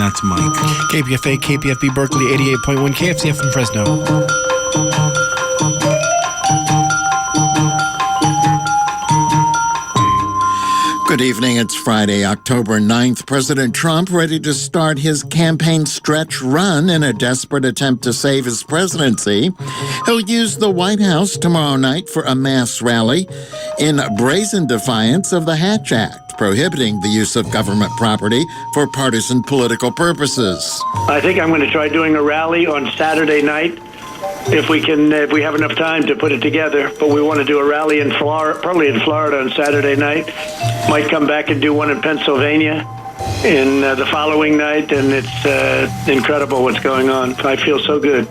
That's Mike. KPFA, KPFB Berkeley, 88.1, KFCF in Fresno. Good evening. It's Friday, October 9th. President Trump ready to start his campaign stretch run in a desperate attempt to save his presidency. He'll use the White House tomorrow night for a mass rally in brazen defiance of the Hatch Act, prohibiting the use of government property for partisan political purposes. I think I'm going to try doing a rally on Saturday night. If we have enough time to put it together, but we want to do a rally in Florida, probably in Florida on Saturday night. Might come back and do one in Pennsylvania in the following night, and it's incredible what's going on. I feel so good.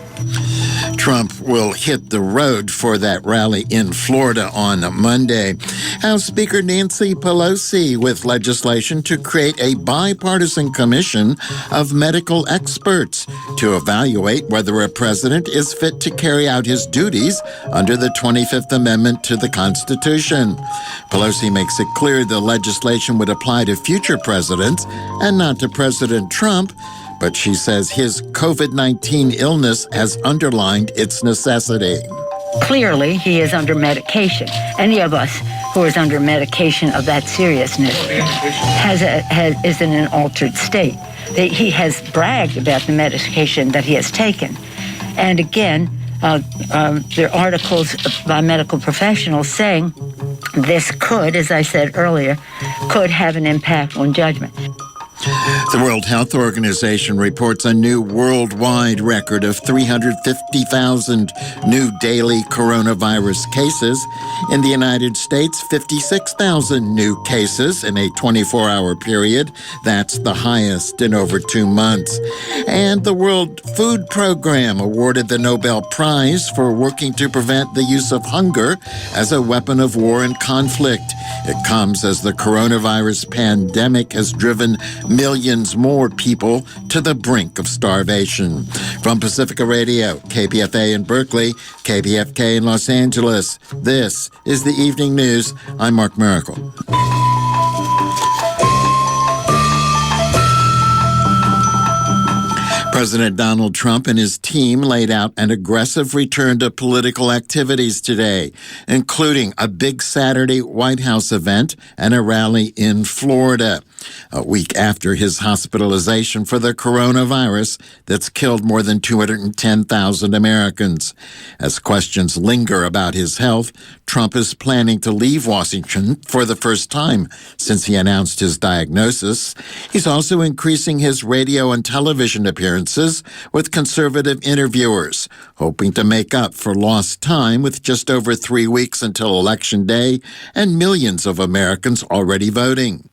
Trump will hit the road for that rally in Florida on Monday. House Speaker Nancy Pelosi with legislation to create a bipartisan commission of medical experts to evaluate whether a president is fit to carry out his duties under the 25th Amendment to the Constitution. Pelosi makes it clear the legislation would apply to future presidents and not to President Trump, but she says his COVID-19 illness has underlined its necessity. Clearly, he is under medication. Any of us who is under medication of that seriousness is in an altered state. He has bragged about the medication that he has taken. And again, there are articles by medical professionals saying this could, as I said earlier, could have an impact on judgment. The World Health Organization reports a new worldwide record of 350,000 new daily coronavirus cases. In the United States, 56,000 new cases in a 24-hour period. That's the highest in over 2 months. And the World Food Program awarded the Nobel Prize for working to prevent the use of hunger as a weapon of war and conflict. It comes as the coronavirus pandemic has driven millions more people to the brink of starvation. From Pacifica Radio, KPFA in Berkeley, KPFK in Los Angeles, this is the Evening News. I'm Mark Miracle. President Donald Trump and his team laid out an aggressive return to political activities today, including a big Saturday White House event and a rally in Florida, a week after his hospitalization for the coronavirus that's killed more than 210,000 Americans. As questions linger about his health, Trump is planning to leave Washington for the first time since he announced his diagnosis. He's also increasing his radio and television appearances with conservative interviewers, hoping to make up for lost time with just over 3 weeks until Election Day and millions of Americans already voting.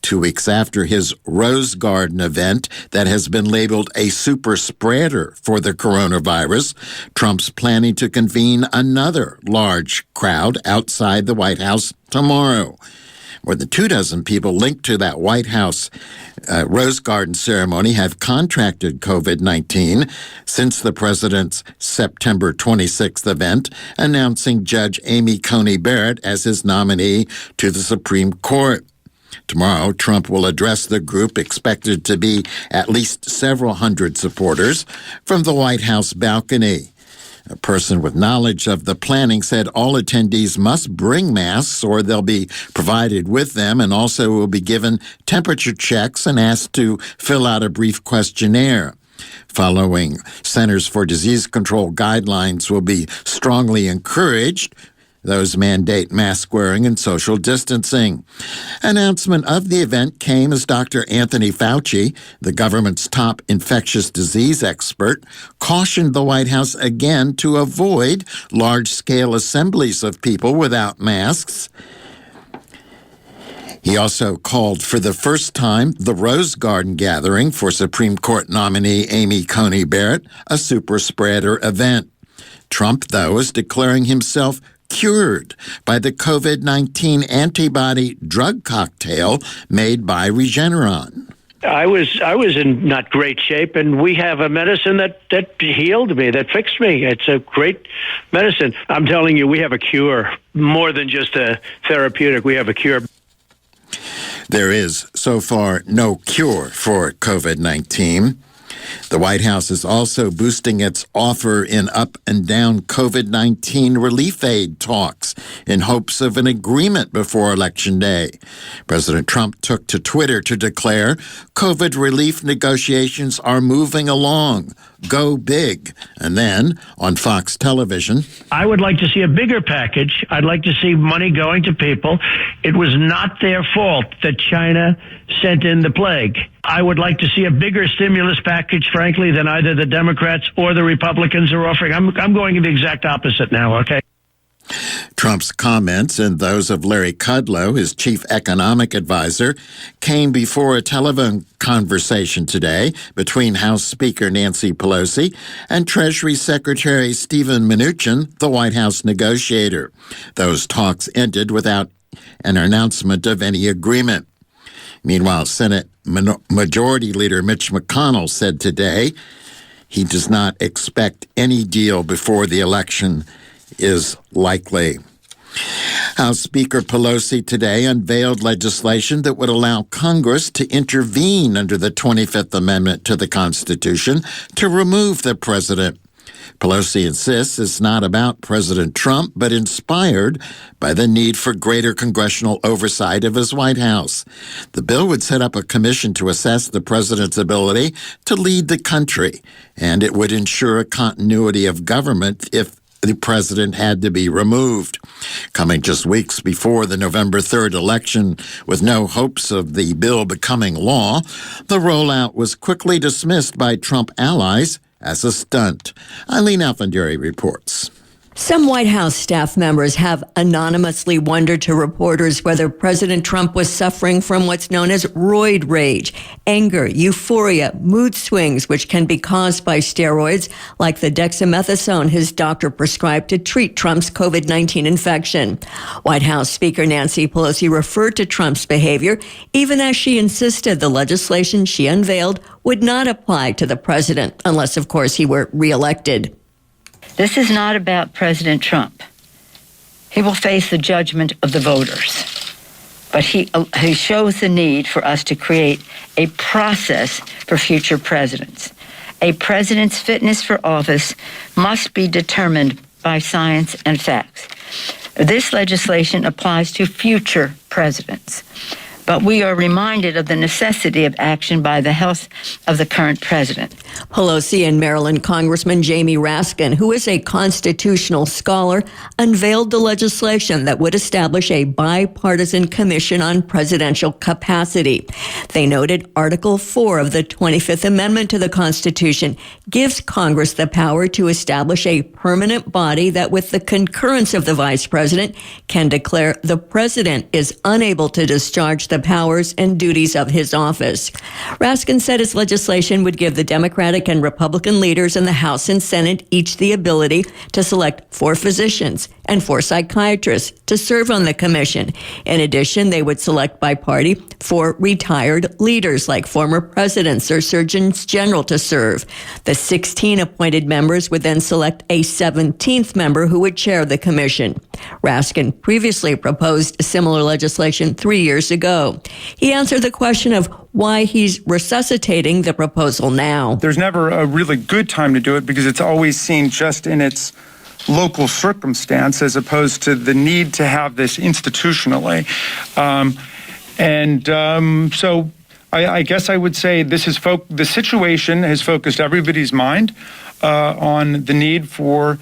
2 weeks after his Rose Garden event that has been labeled a super spreader for the coronavirus, Trump's planning to convene another large crowd outside the White House tomorrow. More than 24 people linked to that White House Rose Garden ceremony have contracted COVID-19 since the president's September 26th event, announcing Judge Amy Coney Barrett as his nominee to the Supreme Court. Tomorrow, Trump will address the group, expected to be at least several hundred supporters, from the White House balcony. A person with knowledge of the planning said all attendees must bring masks or they'll be provided with them, and also will be given temperature checks and asked to fill out a brief questionnaire. Following Centers for Disease Control guidelines will be strongly encouraged. Those mandate mask wearing and social distancing. Announcement of the event came as Dr. Anthony Fauci, the government's top infectious disease expert, cautioned the White House again to avoid large-scale assemblies of people without masks. He also called for the first time the Rose Garden gathering for Supreme Court nominee Amy Coney Barrett a super spreader event. Trump, though, is declaring himself cured by the COVID-19 antibody drug cocktail made by Regeneron. I was in not great shape, and we have a medicine that healed me, that fixed me. It's a great medicine. I'm telling you, we have a cure, more than just a therapeutic. We have a cure. There is, so far, no cure for COVID-19. The White House is also boosting its offer in up and down COVID-19 relief aid talks in hopes of an agreement before Election Day. President Trump took to Twitter to declare COVID relief negotiations are moving along. Go big. And then on Fox television, I would like to see a bigger package. I'd like to see money going to people. It was not their fault that China sent in the plague. I would like to see a bigger stimulus package, frankly, than either the Democrats or the Republicans are offering. I'm going in the exact opposite now, okay? Trump's comments and those of Larry Kudlow, his chief economic advisor, came before a telephone conversation today between House Speaker Nancy Pelosi and Treasury Secretary Steven Mnuchin, the White House negotiator. Those talks ended without an announcement of any agreement. Meanwhile, Senate Majority Leader Mitch McConnell said today he does not expect any deal before the election is likely. House Speaker Pelosi today unveiled legislation that would allow Congress to intervene under the 25th Amendment to the Constitution to remove the president. Pelosi insists it's not about President Trump, but inspired by the need for greater congressional oversight of his White House. The bill would set up a commission to assess the president's ability to lead the country, and it would ensure a continuity of government if the president had to be removed. Coming just weeks before the November 3rd election, with no hopes of the bill becoming law, the rollout was quickly dismissed by Trump allies as a stunt. Eileen Alfanderi reports. Some White House staff members have anonymously wondered to reporters whether President Trump was suffering from what's known as roid rage, anger, euphoria, mood swings, which can be caused by steroids like the dexamethasone his doctor prescribed to treat Trump's COVID-19 infection. White House Speaker Nancy Pelosi referred to Trump's behavior, even as she insisted the legislation she unveiled would not apply to the president, unless, of course, he were reelected. This is not about President Trump. He will face the judgment of the voters. But he shows the need for us to create a process for future presidents. A president's fitness for office must be determined by science and facts. This legislation applies to future presidents. But we are reminded of the necessity of action by the health of the current president. Pelosi and Maryland Congressman Jamie Raskin, who is a constitutional scholar, unveiled the legislation that would establish a bipartisan commission on presidential capacity. They noted Article 4 of the 25th Amendment to the Constitution gives Congress the power to establish a permanent body that, with the concurrence of the vice president, can declare the president is unable to discharge the powers and duties of his office. Raskin said his legislation would give the Democratic and Republican leaders in the House and Senate each the ability to select 4 physicians and 4 psychiatrists to serve on the commission. In addition, they would select by party 4 retired leaders like former presidents or surgeons general to serve. The 16 appointed members would then select a 17th member who would chair the commission. Raskin previously proposed similar legislation 3 years ago. He answered the question of why he's resuscitating the proposal now. There's never a really good time to do it because it's always seen just in its local circumstance as opposed to the need to have this institutionally. So I guess I would say this is the situation has focused everybody's mind on the need for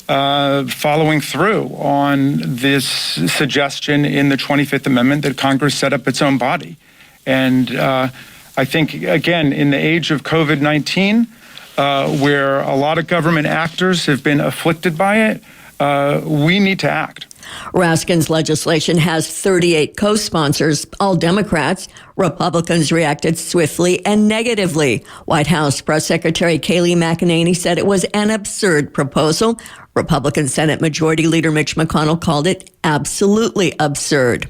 following through on this suggestion in the 25th Amendment that Congress set up its own body. And I think, again, in the age of COVID-19, where a lot of government actors have been afflicted by it, we need to act. Raskin's legislation has 38 co-sponsors, all Democrats. Republicans reacted swiftly and negatively. White House Press Secretary Kayleigh McEnany said it was an absurd proposal. Republican Senate Majority Leader Mitch McConnell called it absolutely absurd.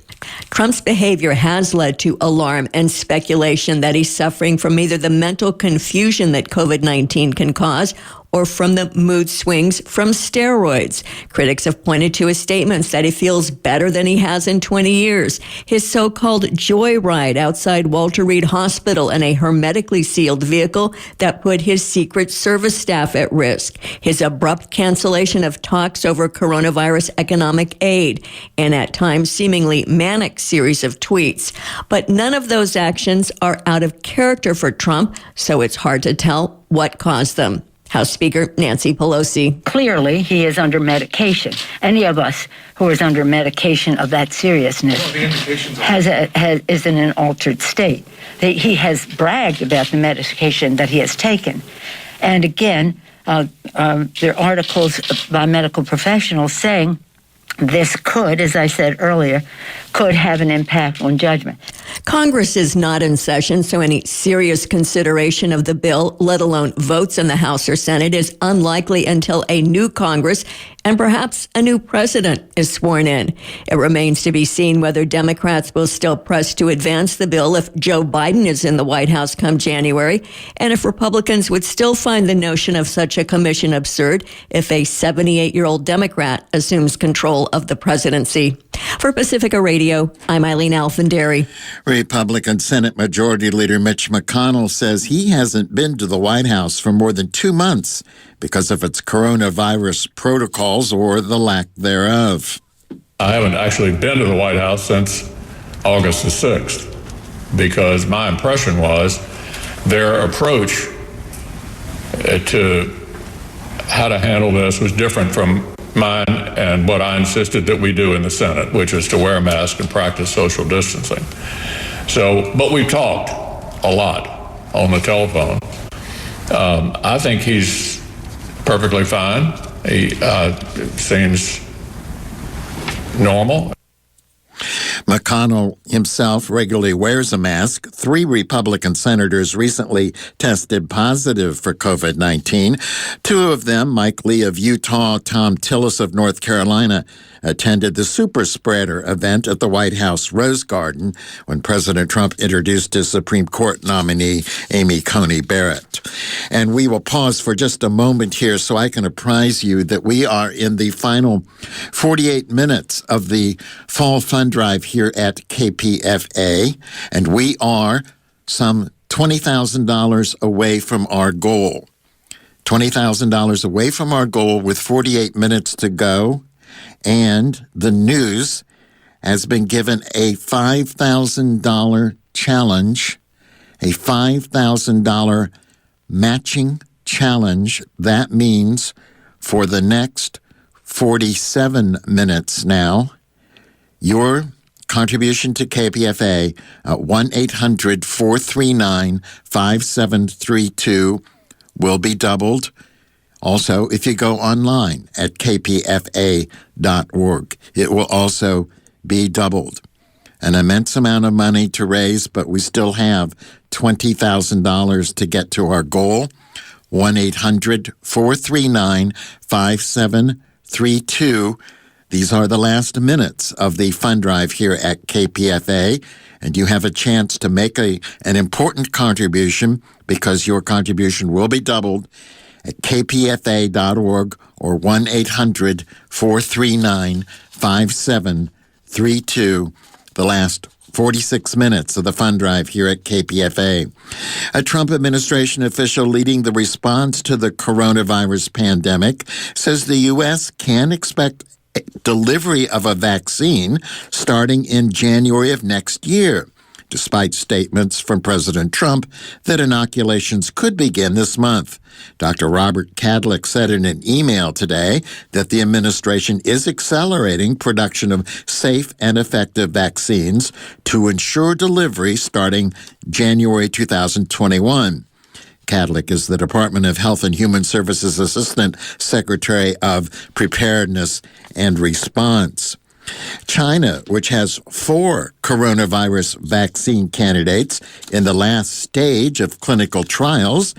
Trump's behavior has led to alarm and speculation that he's suffering from either the mental confusion that COVID-19 can cause or from the mood swings from steroids. Critics have pointed to his statements that he feels better than he has in 20 years. His so-called joyride outside Walter Reed Hospital in a hermetically sealed vehicle that put his Secret Service staff at risk. His abrupt cancellation of talks over coronavirus economic aid, and at times seemingly manic series of tweets. But none of those actions are out of character for Trump, so it's hard to tell what caused them. House Speaker Nancy Pelosi. Clearly, he is under medication. Any of us who is under medication of that seriousness is in an altered state. He has bragged about the medication that he has taken. And again, there are articles by medical professionals saying this could, as I said earlier, could have an impact on judgment. Congress is not in session, so any serious consideration of the bill, let alone votes in the House or Senate, is unlikely until a new Congress and perhaps a new president is sworn in. It remains to be seen whether Democrats will still press to advance the bill if Joe Biden is in the White House come January, and if Republicans would still find the notion of such a commission absurd if a 78-year-old Democrat assumes control of the presidency. For Pacifica Radio, I'm Eileen Alfandary. Republican Senate Majority Leader Mitch McConnell says he hasn't been to the White House for more than 2 months because of its coronavirus protocols or the lack thereof. I haven't actually been to the White House since August the 6th because my impression was their approach to how to handle this was different from mine and what I insisted that we do in the Senate, which is to wear a mask and practice social distancing. But we talked a lot on the telephone. I think he's perfectly fine. He seems normal. McConnell himself regularly wears a mask. 3 Republican senators recently tested positive for COVID-19. 2 of them, Mike Lee of Utah, Tom Tillis of North Carolina, attended the super spreader event at the White House Rose Garden when President Trump introduced his Supreme Court nominee, Amy Coney Barrett. And we will pause for just a moment here so I can apprise you that we are in the final 48 minutes of the fall fund drive here at KPFA, and we are some $20,000 away from our goal. $20,000 away from our goal with 48 minutes to go. And the news has been given a $5,000 challenge, a $5,000 matching challenge. That means for the next 47 minutes now, your contribution to KPFA at 1-800-439-5732 will be doubled. Also, if you go online at kpfa.org, it will also be doubled. An immense amount of money to raise, but we still have $20,000 to get to our goal. 1-800-439-5732. These are the last minutes of the fund drive here at KPFA, and you have a chance to make an important contribution because your contribution will be doubled at kpfa.org or 1-800-439-5732, the last 46 minutes of the fund drive here at KPFA. A Trump administration official leading the response to the coronavirus pandemic says the U.S. can expect delivery of a vaccine starting in January of next year, despite statements from President Trump that inoculations could begin this month. Dr. Robert Kadlec said in an email today that the administration is accelerating production of safe and effective vaccines to ensure delivery starting January 2021. Kadlec is the Department of Health and Human Services Assistant Secretary of Preparedness and Response. China, which has 4 coronavirus vaccine candidates in the last stage of clinical trials,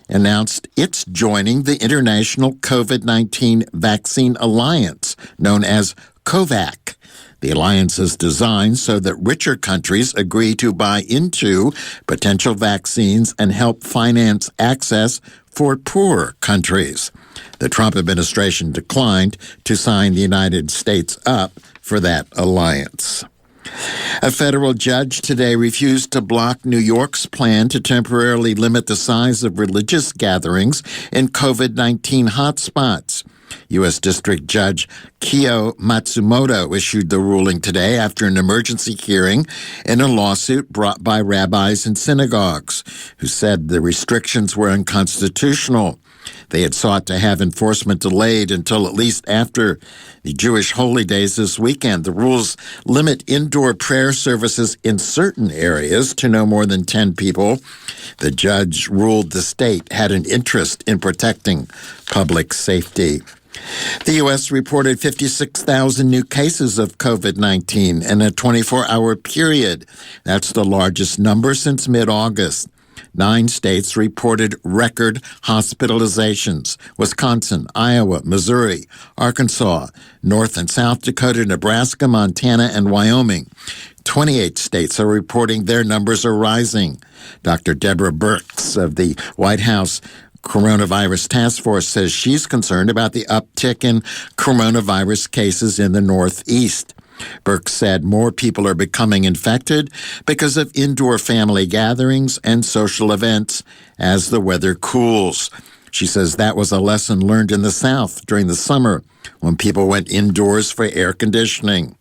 announced it's joining the International COVID-19 Vaccine Alliance, known as COVAX. The alliance is designed so that richer countries agree to buy into potential vaccines and help finance access for poor countries. The Trump administration declined to sign the United States up for that alliance. A federal judge today refused to block New York's plan to temporarily limit the size of religious gatherings in COVID-19 hotspots. U.S. District Judge Kyo Matsumoto issued the ruling today after an emergency hearing in a lawsuit brought by rabbis and synagogues, who said the restrictions were unconstitutional. They had sought to have enforcement delayed until at least after the Jewish holy days this weekend. The rules limit indoor prayer services in certain areas to no more than 10 people. The judge ruled the state had an interest in protecting public safety. The U.S. reported 56,000 new cases of COVID-19 in a 24-hour period. That's the largest number since mid-August. 9 states reported record hospitalizations: Wisconsin, Iowa, Missouri, Arkansas, North and South Dakota, Nebraska, Montana, and Wyoming. 28 states are reporting their numbers are rising. Dr. Deborah Birx of the White House Coronavirus Task Force says she's concerned about the uptick in coronavirus cases in the Northeast. Birx said more people are becoming infected because of indoor family gatherings and social events as the weather cools. She says that was a lesson learned in the South during the summer when people went indoors for air conditioning.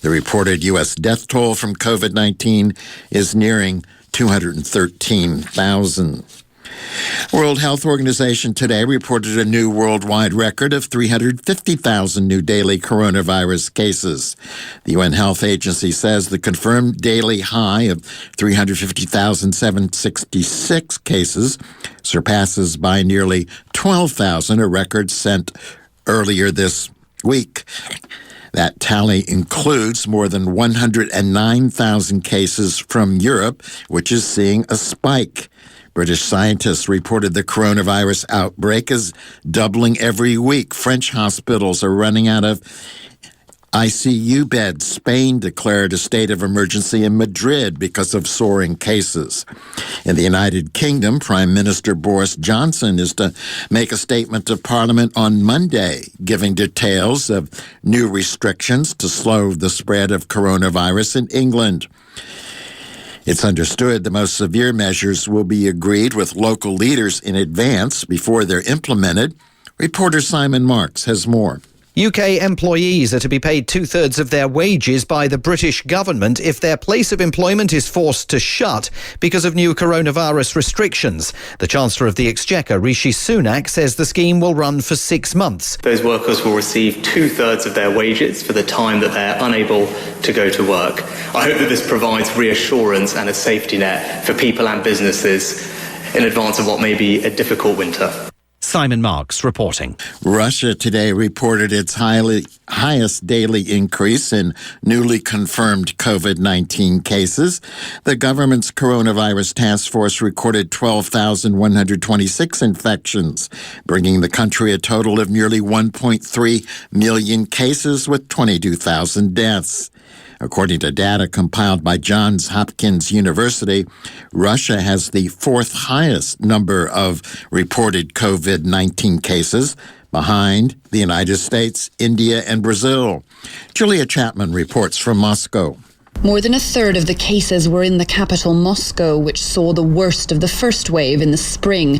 The reported U.S. death toll from COVID-19 is nearing 213,000. World Health Organization today reported a new worldwide record of 350,000 new daily coronavirus cases. The UN Health Agency says the confirmed daily high of 350,766 cases surpasses by nearly 12,000 a record set earlier this week. That tally includes more than 109,000 cases from Europe, which is seeing a spike. British scientists reported the coronavirus outbreak is doubling every week. French hospitals are running out of ICU beds. Spain declared a state of emergency in Madrid because of soaring cases. In the United Kingdom, Prime Minister Boris Johnson is to make a statement to Parliament on Monday, giving details of new restrictions to slow the spread of coronavirus in England. It's understood the most severe measures will be agreed with local leaders in advance before they're implemented. Reporter Simon Marks has more. UK employees are to be paid 2/3 of their wages by the British government if their place of employment is forced to shut because of new coronavirus restrictions. The Chancellor of the Exchequer, Rishi Sunak, says the scheme will run for 6 months. Those workers will receive 2/3 of their wages for the time that they're unable to go to work. I hope that this provides reassurance and a safety net for people and businesses in advance of what may be a difficult winter. Simon Marks reporting. Russia today reported its highest daily increase in newly confirmed COVID-19 cases. The government's coronavirus task force recorded 12,126 infections, bringing the country a total of nearly 1.3 million cases with 22,000 deaths. According to data compiled by Johns Hopkins University, Russia has the 4th highest number of reported COVID-19 cases, behind the United States, India, and Brazil. Julia Chapman reports from Moscow. More than a third of the cases were in the capital, Moscow, which saw the worst of the first wave in the spring.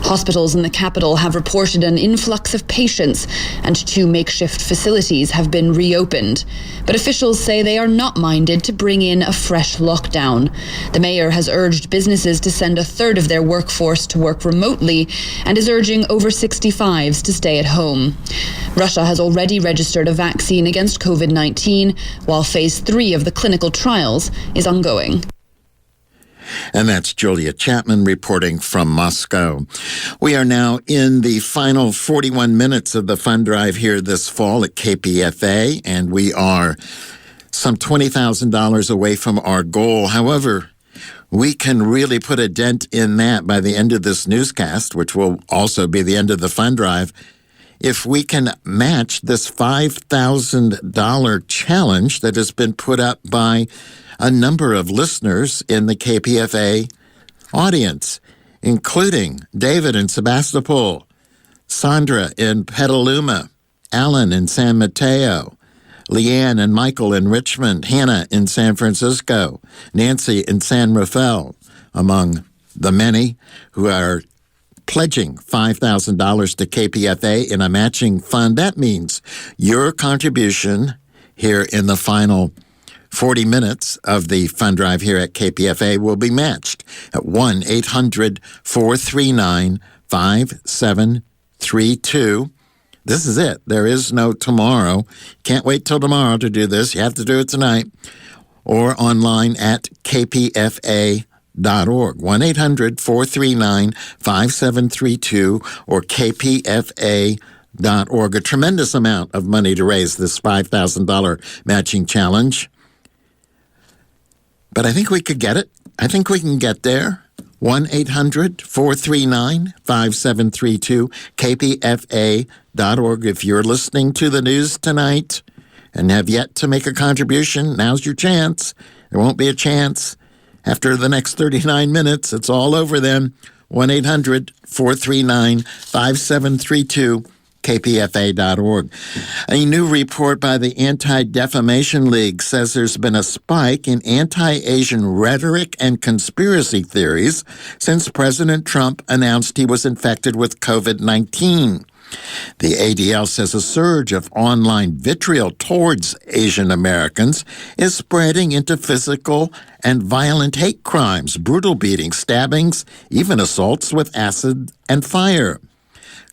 Hospitals in the capital have reported an influx of patients, and 2 makeshift facilities have been reopened. But officials say they are not minded to bring in a fresh lockdown. The mayor has urged businesses to send a third of their workforce to work remotely and is urging over 65s to stay at home. Russia has already registered a vaccine against COVID-19, while phase 3 of the clinical trials is ongoing. And that's Julia Chapman reporting from Moscow. We are now in the final 41 minutes of the fund drive here this fall at KPFA, and we are some $20,000 away from our goal. However, we can really put a dent in that by the end of this newscast, which will also be the end of the fund drive, if we can match this $5,000 challenge that has been put up by a number of listeners in the KPFA audience. including David in Sebastopol, Sandra in Petaluma, Alan in San Mateo, Leanne and Michael in Richmond, Hannah in San Francisco, Nancy in San Rafael, among the many who are pledging $5,000 to KPFA in a matching fund. That means your contribution here in the final 40 minutes of the fund drive here at KPFA will be matched at 1-800-439-5732. This is it. There is no tomorrow. Can't wait till tomorrow to do this. You have to do it tonight. Or online at kpfa.org. 1-800-439-5732 or kpfa.org. A tremendous amount of money to raise this $5,000 matching challenge. But I think we could get it. I think we can get there. 1-800-439-5732, kpfa.org. If you're listening to the news tonight and have yet to make a contribution, now's your chance. There won't be a chance after the next 39 minutes. It's all over then. 1-800-439-5732, kpfa.org. A new report by the Anti-Defamation League says there's been a spike in anti-Asian rhetoric and conspiracy theories since President Trump announced he was infected with COVID-19. The ADL says a surge of online vitriol towards Asian Americans is spreading into physical and violent hate crimes, brutal beatings, stabbings, even assaults with acid and fire.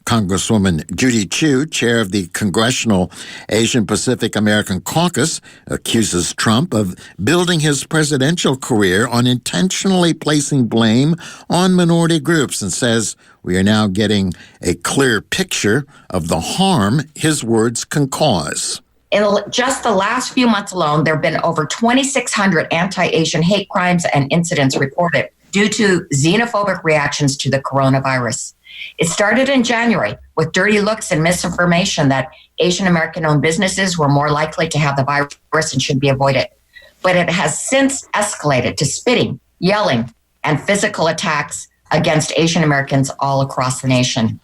Congresswoman Judy Chu, chair of the Congressional Asian Pacific American Caucus, accuses Trump of building his presidential career on intentionally placing blame on minority groups and says we are now getting a clear picture of the harm his words can cause. In just the last few months alone, there have been over 2,600 anti-Asian hate crimes and incidents reported due to xenophobic reactions to the coronavirus. It started in January with dirty looks and misinformation that Asian American-owned businesses were more likely to have the virus and should be avoided. But it has since escalated to spitting, yelling, and physical attacks against Asian Americans all across the nation.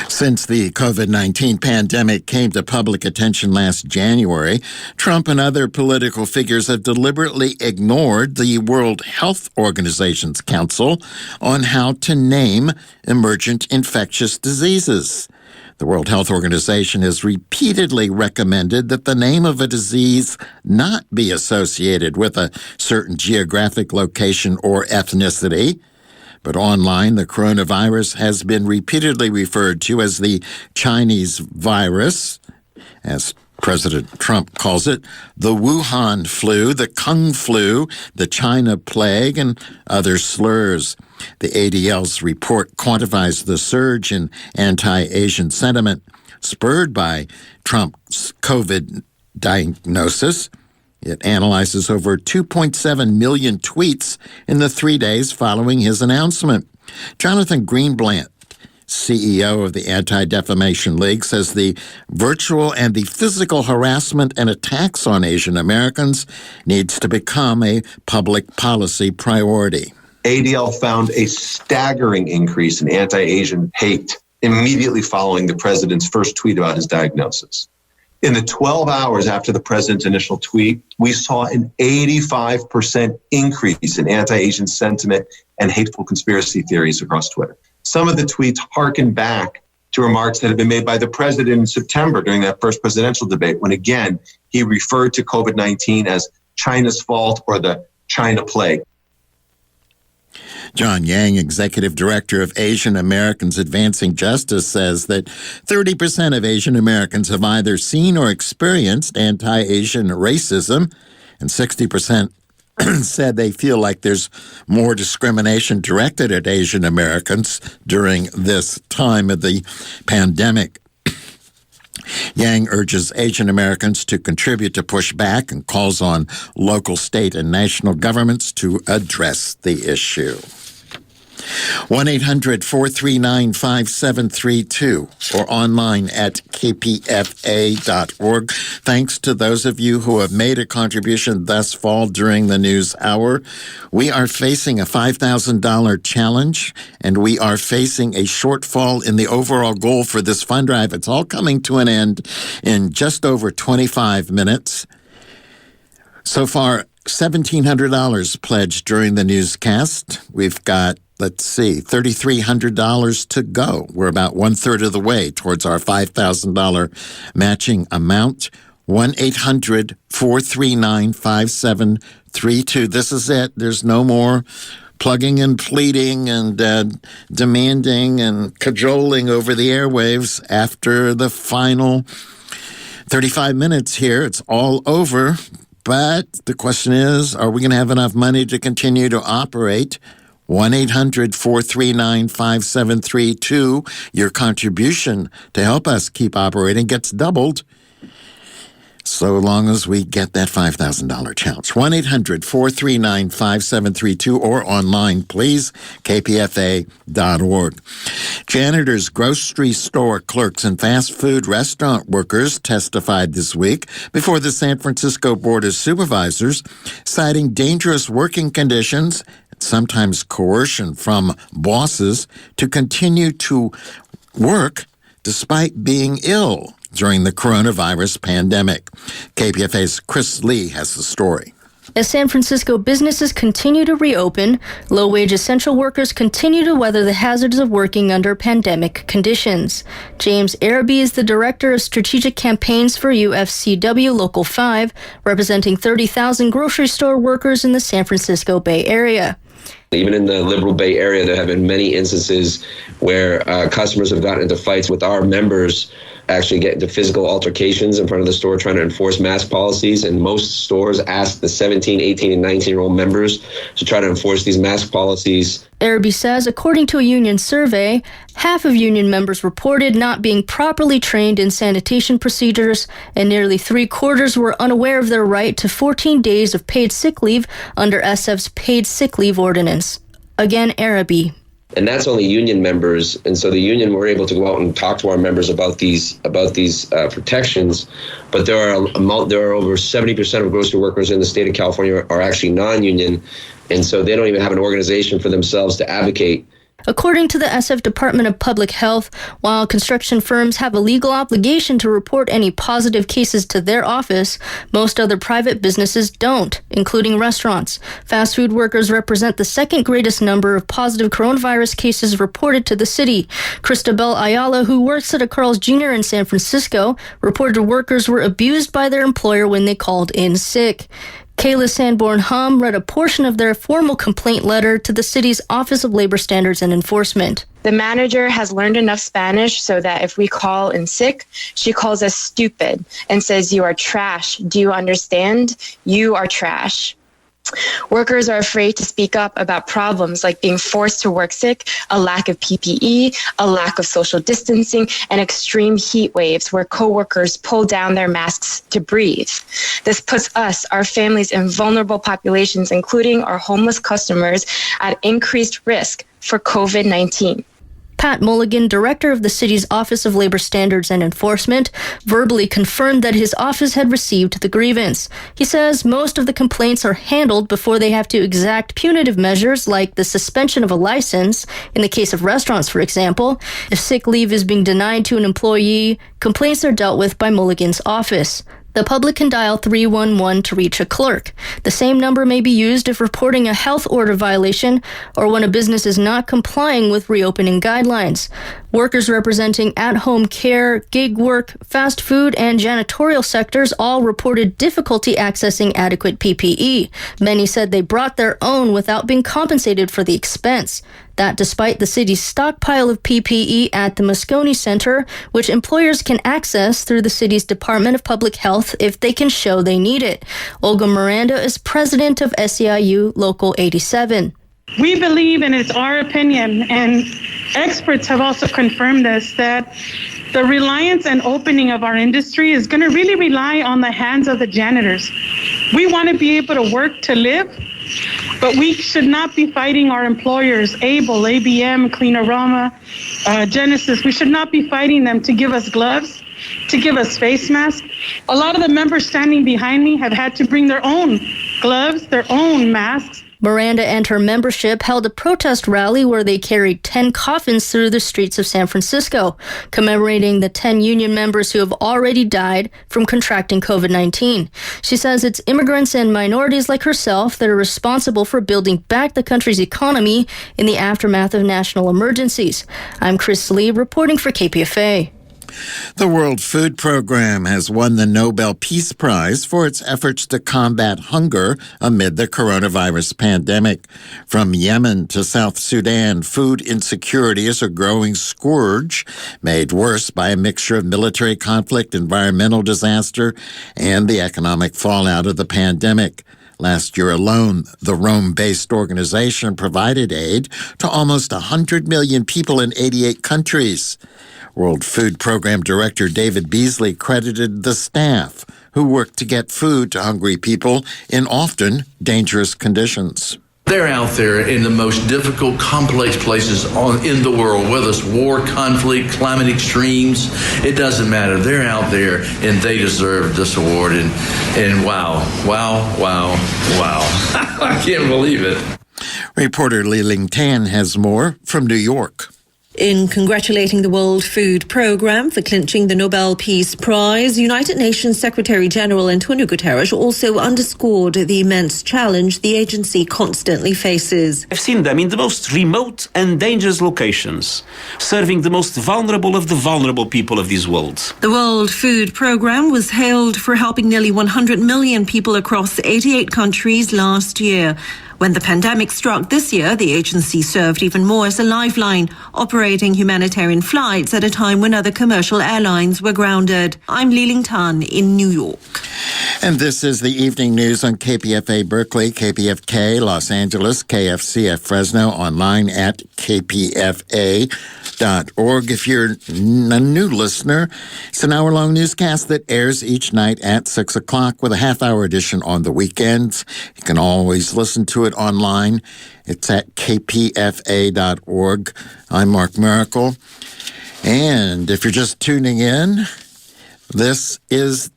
Since the COVID-19 pandemic came to public attention last January, Trump and other political figures have deliberately ignored the World Health Organization's counsel on how to name emergent infectious diseases. The World Health Organization has repeatedly recommended that the name of a disease not be associated with a certain geographic location or ethnicity. But online, the coronavirus has been repeatedly referred to as the Chinese virus, as President Trump calls it, the Wuhan flu, the Kung flu, the China plague, and other slurs. The ADL's report quantifies the surge in anti-Asian sentiment spurred by Trump's COVID diagnosis. It analyzes over 2.7 million tweets in the 3 days following his announcement. Jonathan Greenblatt, CEO of the Anti-Defamation League, says the virtual and the physical harassment and attacks on Asian Americans needs to become a public policy priority. ADL found a staggering increase in anti-Asian hate immediately following the president's first tweet about his diagnosis. In the 12 hours after the president's initial tweet, we saw an 85% increase in anti-Asian sentiment and hateful conspiracy theories across Twitter. Some of the tweets harken back to remarks that had been made by the president in September during that first presidential debate, when again, he referred to COVID-19 as China's fault or the China plague. John Yang, Executive Director of Asian Americans Advancing Justice, says that 30% of Asian Americans have either seen or experienced anti-Asian racism, and 60% said they feel like there's more discrimination directed at Asian Americans during this time of the pandemic. Yang urges Asian Americans to contribute to push back and calls on local, state, and national governments to address the issue. 1-800-439-5732 or online at kpfa.org. Thanks to those of you who have made a contribution thus far during the news hour. We are facing a $5,000 challenge, and we are facing a shortfall in the overall goal for this fund drive. It's all coming to an end in just over 25 minutes. So far, $1,700 pledged during the newscast. We've got, $3,300 to go. We're about 1/3 of the way towards our $5,000 matching amount. 1-800-439-5732. This is it. There's no more plugging and pleading and demanding and cajoling over the airwaves after the final 35 minutes here. It's all over. But the question is, are we going to have enough money to continue to operate? 1-800-439-5732. Your contribution to help us keep operating gets doubled so long as we get that $5,000 challenge. 1-800-439-5732 or online, please, kpfa.org. Janitors, grocery store clerks, and fast food restaurant workers testified this week before the San Francisco Board of Supervisors, citing dangerous working conditions, sometimes coercion from bosses, to continue to work despite being ill during the coronavirus pandemic. KPFA's Chris Lee has the story. As San Francisco businesses continue to reopen, low-wage essential workers continue to weather the hazards of working under pandemic conditions. James Araby is the Director of Strategic Campaigns for UFCW Local 5, representing 30,000 grocery store workers in the San Francisco Bay Area. Even in the liberal Bay Area, there have been many instances where customers have gotten into fights with our members, actually get into physical altercations in front of the store trying to enforce mask policies. And most stores ask the 17, 18, and 19-year-old members to try to enforce these mask policies. Araby says, according to a union survey, half of union members reported not being properly trained in sanitation procedures, and nearly 3/4 were unaware of their right to 14 days of paid sick leave under SF's paid sick leave ordinance. Again, Araby. And that's only union members. And so the union were able to go out and talk to our members about these protections. But there are over 70% of grocery workers in the state of California are actually non-union. And so they don't even have an organization for themselves to advocate. According to the SF Department of Public Health, while construction firms have a legal obligation to report any positive cases to their office, most other private businesses don't, including restaurants. Fast food workers represent the second greatest number of positive coronavirus cases reported to the city. Cristabel Ayala, who works at a Carl's Jr. in San Francisco, reported workers were abused by their employer when they called in sick. Kayla Sanborn-Hum read a portion of their formal complaint letter to the city's Office of Labor Standards and Enforcement. The manager has learned enough Spanish so that if we call in sick, she calls us stupid and says, "You are trash. Do you understand? You are trash." Workers are afraid to speak up about problems like being forced to work sick, a lack of PPE, a lack of social distancing, and extreme heat waves where coworkers pull down their masks to breathe. This puts us, our families, and vulnerable populations, including our homeless customers, at increased risk for COVID-19. Pat Mulligan, director of the city's Office of Labor Standards and Enforcement, verbally confirmed that his office had received the grievance. He says most of the complaints are handled before they have to exact punitive measures like the suspension of a license, in the case of restaurants, for example. If sick leave is being denied to an employee, complaints are dealt with by Mulligan's office. The public can dial 311 to reach a clerk. The same number may be used if reporting a health order violation or when a business is not complying with reopening guidelines. Workers representing at-home care, gig work, fast food, and janitorial sectors all reported difficulty accessing adequate PPE. Many said they brought their own without being compensated for the expense. That despite the city's stockpile of PPE at the Moscone Center, which employers can access through the city's Department of Public Health if they can show they need it. Olga Miranda is president of SEIU Local 87. We believe, and it's our opinion, and experts have also confirmed this, that the reliance and opening of our industry is going to really rely on the hands of the janitors. We want to be able to work to live. But we should not be fighting our employers, Able, ABM, Clean Aroma, Genesis. We should not be fighting them to give us gloves, to give us face masks. A lot of the members standing behind me have had to bring their own gloves, their own masks. Miranda and her membership held a protest rally where they carried 10 coffins through the streets of San Francisco, commemorating the 10 union members who have already died from contracting COVID-19. She says it's immigrants and minorities like herself that are responsible for building back the country's economy in the aftermath of national emergencies. I'm Chris Lee reporting for KPFA. The World Food Program has won the Nobel Peace Prize for its efforts to combat hunger amid the coronavirus pandemic. From Yemen to South Sudan, food insecurity is a growing scourge, made worse by a mixture of military conflict, environmental disaster, and the economic fallout of the pandemic. Last year alone, the Rome-based organization provided aid to almost 100 million people in 88 countries. World Food Program Director David Beasley credited the staff who worked to get food to hungry people in often dangerous conditions. They're out there in the most difficult, complex places in the world, whether it's war, conflict, climate extremes, it doesn't matter. They're out there and they deserve this award. And wow. I can't believe it. Reporter Li Ling Tan has more from New York. In congratulating the World Food Program for clinching the Nobel Peace Prize, United Nations Secretary-General Antonio Guterres also underscored the immense challenge the agency constantly faces. I've seen them in the most remote and dangerous locations, serving the most vulnerable of the vulnerable people of this world. The World Food Program was hailed for helping nearly 100 million people across 88 countries last year. When the pandemic struck this year, the agency served even more as a lifeline, operating humanitarian flights at a time when other commercial airlines were grounded. I'm Li Ling Tan in New York. And this is the evening news on KPFA Berkeley, KPFK Los Angeles, KFCF Fresno, online at kpfa.org. If you're a new listener, it's an hour-long newscast that airs each night at 6 o'clock with a half-hour edition on the weekends. You can always listen to it online. It's at kpfa.org. I'm Mark Miracle. And if you're just tuning in, this is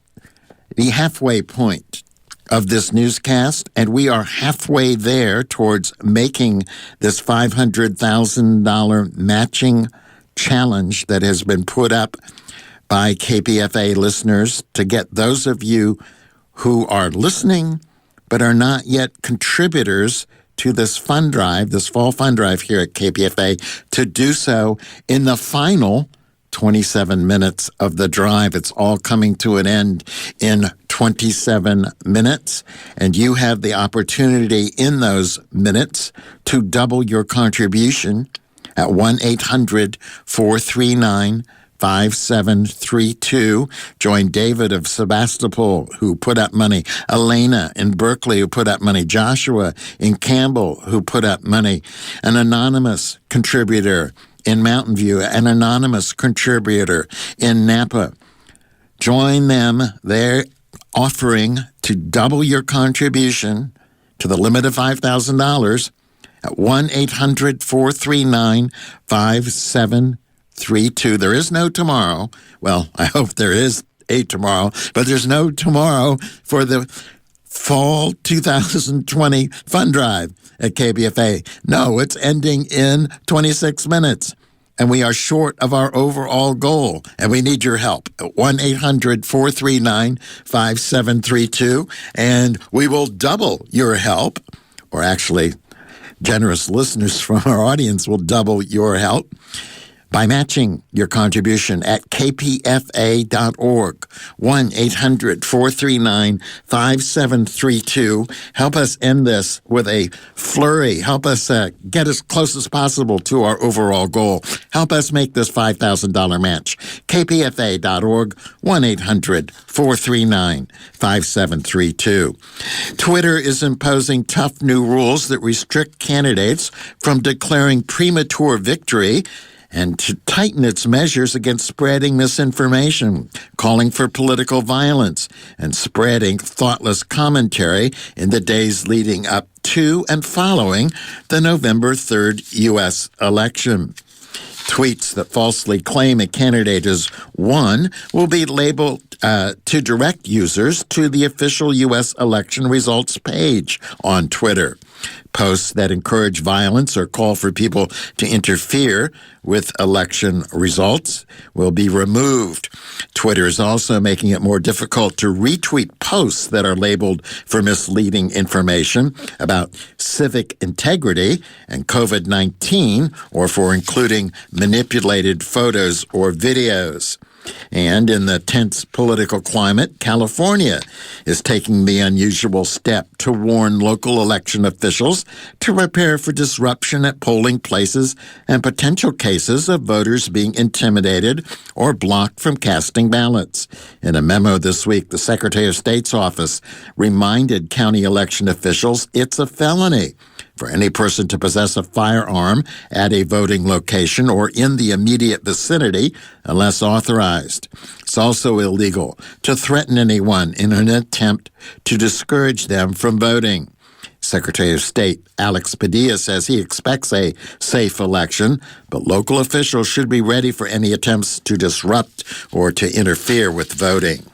the halfway point of this newscast, and we are halfway there towards making this $500,000 matching challenge that has been put up by KPFA listeners to get those of you who are listening but are not yet contributors to this fund drive, this fall fund drive here at KPFA, to do so in the final 27 minutes of the drive. It's all coming to an end in 27 minutes, and you have the opportunity in those minutes to double your contribution at 1-800-439-5732. Join David of Sebastopol, who put up money, Elena in Berkeley, who put up money, Joshua in Campbell, who put up money, an anonymous contributor in Mountain View, an anonymous contributor in Napa. Join them. They're offering to double your contribution to the limit of $5,000 at 1-800-439-5732. There is no tomorrow. Well, I hope there is a tomorrow, but there's no tomorrow for the Fall 2020 Fund Drive at KPFA. No, it's ending in 26 minutes. And we are short of our overall goal. And we need your help at 1-800-439-5732. And we will double your help, or actually, generous listeners from our audience will double your help by matching your contribution at kpfa.org, 1-800-439-5732. Help us end this with a flurry. Help us get as close as possible to our overall goal. Help us make this $5,000 match. kpfa.org, 1-800-439-5732. Twitter is imposing tough new rules that restrict candidates from declaring premature victory and to tighten its measures against spreading misinformation, calling for political violence, and spreading thoughtless commentary in the days leading up to and following the November 3rd U.S. election. Tweets that falsely claim a candidate has won will be labeled to direct users to the official U.S. election results page on Twitter. Posts that encourage violence or call for people to interfere with election results will be removed. Twitter is also making it more difficult to retweet posts that are labeled for misleading information about civic integrity and COVID-19 or for including manipulated photos or videos. And in the tense political climate, California is taking the unusual step to warn local election officials to prepare for disruption at polling places and potential cases of voters being intimidated or blocked from casting ballots. In a memo this week, the Secretary of State's office reminded county election officials it's a felony for any person to possess a firearm at a voting location or in the immediate vicinity unless authorized. It's also illegal to threaten anyone in an attempt to discourage them from voting. Secretary of State Alex Padilla says he expects a safe election, but local officials should be ready for any attempts to disrupt or to interfere with voting.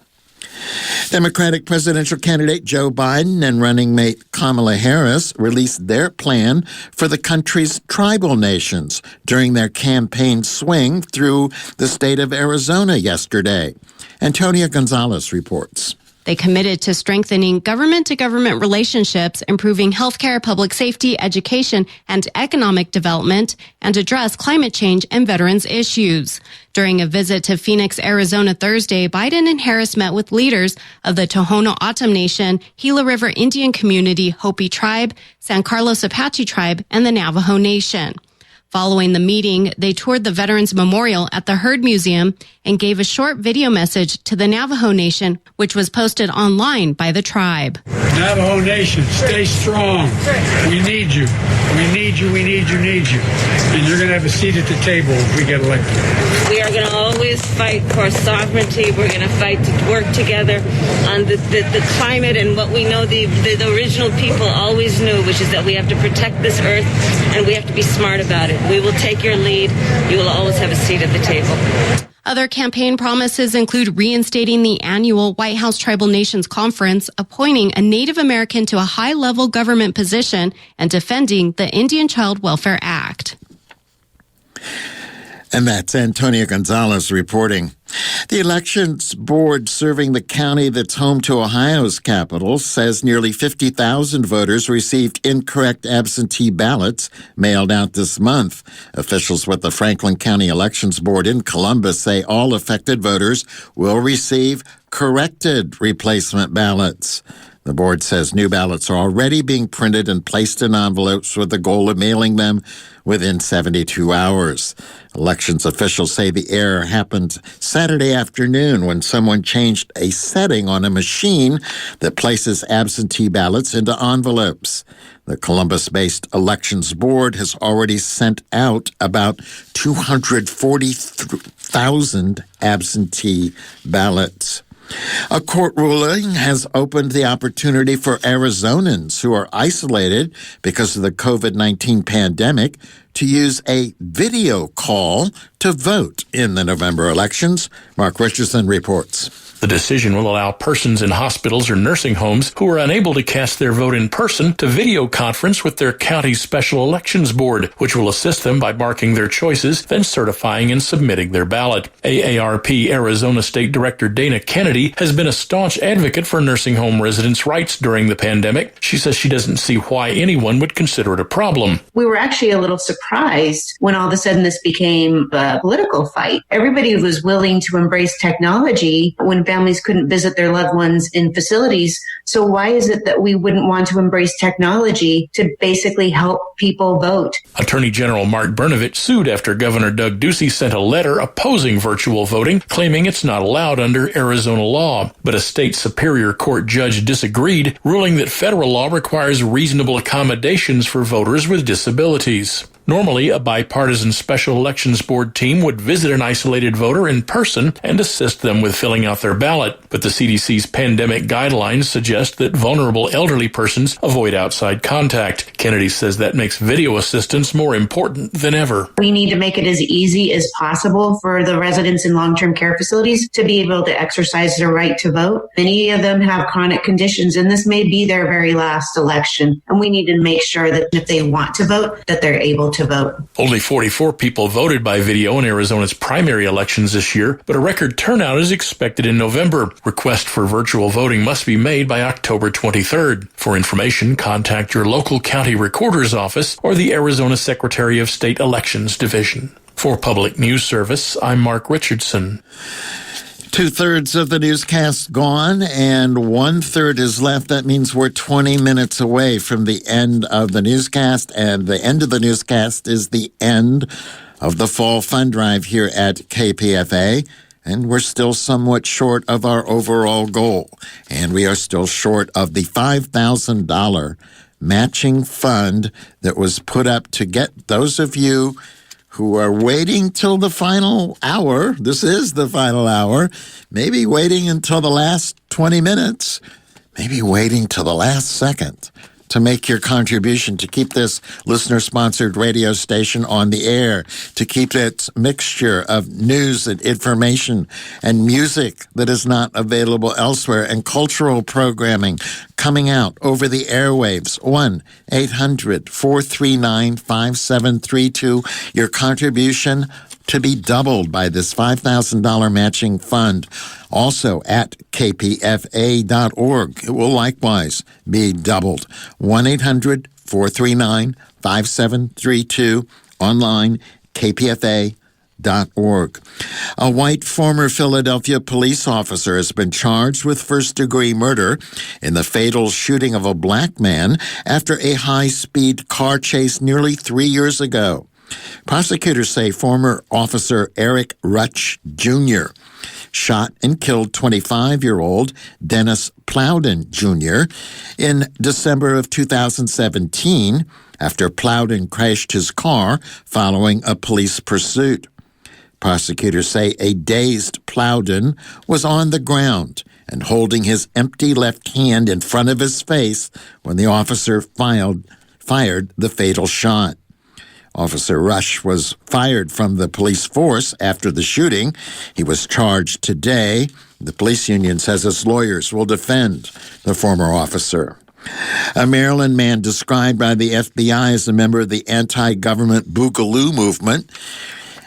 Democratic presidential candidate Joe Biden and running mate Kamala Harris released their plan for the country's tribal nations during their campaign swing through the state of Arizona yesterday. Antonia Gonzalez reports. They committed to strengthening government-to-government relationships, improving healthcare, public safety, education, and economic development, and address climate change and veterans issues. During a visit to Phoenix, Arizona Thursday, Biden and Harris met with leaders of the Tohono O'odham Nation, Gila River Indian Community, Hopi Tribe, San Carlos Apache Tribe, and the Navajo Nation. Following the meeting, they toured the Veterans Memorial at the Heard Museum and gave a short video message to the Navajo Nation, which was posted online by the tribe. Navajo Nation, stay strong. We need you. We need you, we need you, need you. And you're going to have a seat at the table if we get elected. We are going to always fight for sovereignty. We're going to fight to work together on the climate and what we know the original people always knew, which is that we have to protect this earth and we have to be smart about it. We will take your lead. You will always have a seat at the table. Other campaign promises include reinstating the annual White House Tribal Nations Conference, appointing a Native American to a high-level government position, and defending the Indian Child Welfare Act. And that's Antonia Gonzalez reporting. The elections board serving the county that's home to Ohio's capital says nearly 50,000 voters received incorrect absentee ballots mailed out this month. Officials with the Franklin County Elections Board in Columbus say all affected voters will receive corrected replacement ballots. The board says new ballots are already being printed and placed in envelopes with the goal of mailing them within 72 hours. Elections officials say the error happened Saturday afternoon when someone changed a setting on a machine that places absentee ballots into envelopes. The Columbus-based Elections Board has already sent out about 240,000 absentee ballots. A court ruling has opened the opportunity for Arizonans who are isolated because of the COVID-19 pandemic to use a video call to vote in the November elections. Mark Richardson reports. The decision will allow persons in hospitals or nursing homes who are unable to cast their vote in person to video conference with their county's special elections board, which will assist them by marking their choices, then certifying and submitting their ballot. AARP Arizona State Director Dana Kennedy has been a staunch advocate for nursing home residents' rights during the pandemic. She says she doesn't see why anyone would consider it a problem. We were actually a little surprised when all of a sudden this became a political fight. Everybody was willing to embrace technology when families couldn't visit their loved ones in facilities. So why is it that we wouldn't want to embrace technology to basically help people vote? Attorney General Mark Brnovich sued after Governor Doug Ducey sent a letter opposing virtual voting, claiming it's not allowed under Arizona law. But a state superior court judge disagreed, ruling that federal law requires reasonable accommodations for voters with disabilities. Normally, a bipartisan special elections board team would visit an isolated voter in person and assist them with filling out their ballot. But the CDC's pandemic guidelines suggest that vulnerable elderly persons avoid outside contact. Kennedy says that makes video assistance more important than ever. We need to make it as easy as possible for the residents in long-term care facilities to be able to exercise their right to vote. Many of them have chronic conditions, and this may be their very last election. And we need to make sure that if they want to vote, that they're able to vote. Only 44 people voted by video in Arizona's primary elections this year, but a record turnout is expected in November. Request for virtual voting must be made by October 23rd. For information, contact your local county recorder's office or the Arizona Secretary of State Elections Division. For Public News Service, I'm Mark Richardson. 2/3 of the newscast gone and 1/3 is left. That means we're 20 minutes away from the end of the newscast, and the end of the newscast is the end of the fall fund drive here at KPFA. And we're still somewhat short of our overall goal. And we are still short of the $5,000 matching fund that was put up to get those of you who are waiting till the final hour. This is the final hour. Maybe waiting until the last 20 minutes. Maybe waiting till the last second to make your contribution to keep this listener-sponsored radio station on the air, to keep its mixture of news and information and music that is not available elsewhere, and cultural programming coming out over the airwaves. 1-800-439-5732. Your contribution to be doubled by this $5,000 matching fund. Also at kpfa.org. It will likewise be doubled. 1-800-439-5732. Online, kpfa.org. A white former Philadelphia police officer has been charged with first-degree murder in the fatal shooting of a black man after a high-speed car chase nearly 3 years ago. Prosecutors say former officer Eric Rutch Jr. shot and killed 25-year-old Dennis Plowden Jr. in December of 2017 after Plowden crashed his car following a police pursuit. Prosecutors say a dazed Plowden was on the ground and holding his empty left hand in front of his face when the officer fired the fatal shot. Officer Rush was fired from the police force after the shooting. He was charged today. The police union says its lawyers will defend the former officer. A Maryland man described by the FBI as a member of the anti-government Boogaloo movement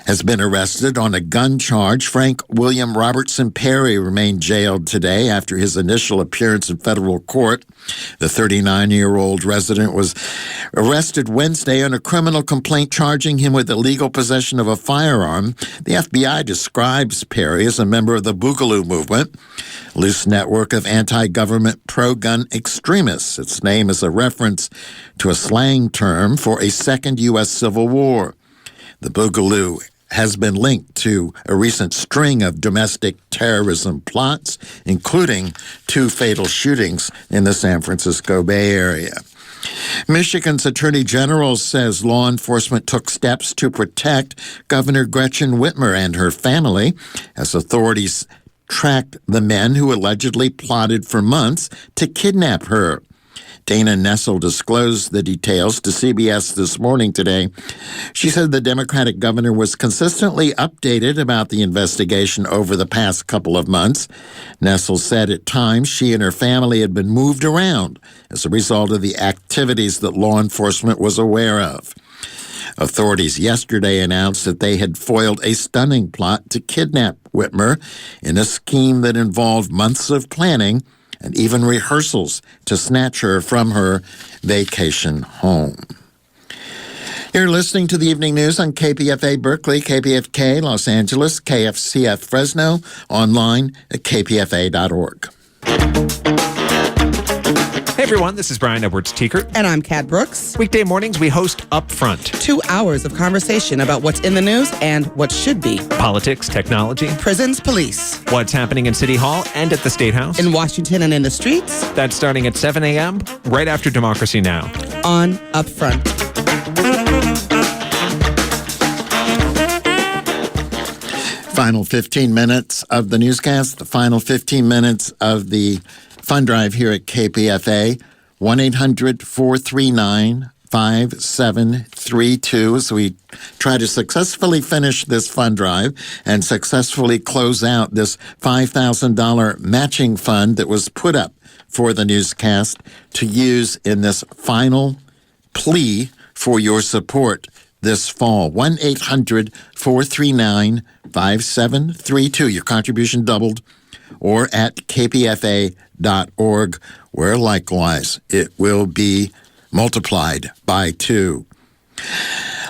has been arrested on a gun charge. Frank William Robertson Perry remained jailed today after his initial appearance in federal court. The 39-year-old resident was arrested Wednesday on a criminal complaint charging him with illegal possession of a firearm. The FBI describes Perry as a member of the Boogaloo movement, a loose network of anti-government pro-gun extremists. Its name is a reference to a slang term for a second U.S. Civil War. The Boogaloo has been linked to a recent string of domestic terrorism plots, including 2 fatal shootings in the San Francisco Bay Area. Michigan's Attorney General says law enforcement took steps to protect Governor Gretchen Whitmer and her family as authorities tracked the men who allegedly plotted for months to kidnap her. Dana Nessel disclosed the details to CBS this morning today. She said the Democratic governor was consistently updated about the investigation over the past couple of months. Nessel said at times she and her family had been moved around as a result of the activities that law enforcement was aware of. Authorities yesterday announced that they had foiled a stunning plot to kidnap Whitmer in a scheme that involved months of planning and even rehearsals to snatch her from her vacation home. You're listening to the Evening News on KPFA Berkeley, KPFK Los Angeles, KFCF Fresno, online at kpfa.org. Hey everyone, this is Brian Edwards-Teekert. And I'm Kat Brooks. Weekday mornings we host Upfront. 2 hours of conversation about what's in the news and what should be. Politics, technology. Prisons, police. What's happening in City Hall and at the State House. In Washington and in the streets. That's starting at 7 a.m. right after Democracy Now! On Upfront. Final 15 minutes of the newscast, the final 15 minutes of the fund drive here at KPFA. 1-800-439-5732 as we try to successfully finish this fund drive and successfully close out this $5,000 matching fund that was put up for the newscast to use in this final plea for your support this fall. 1-800-439-5732. Your contribution doubled, or at kpfa.org, where likewise it will be multiplied by 2.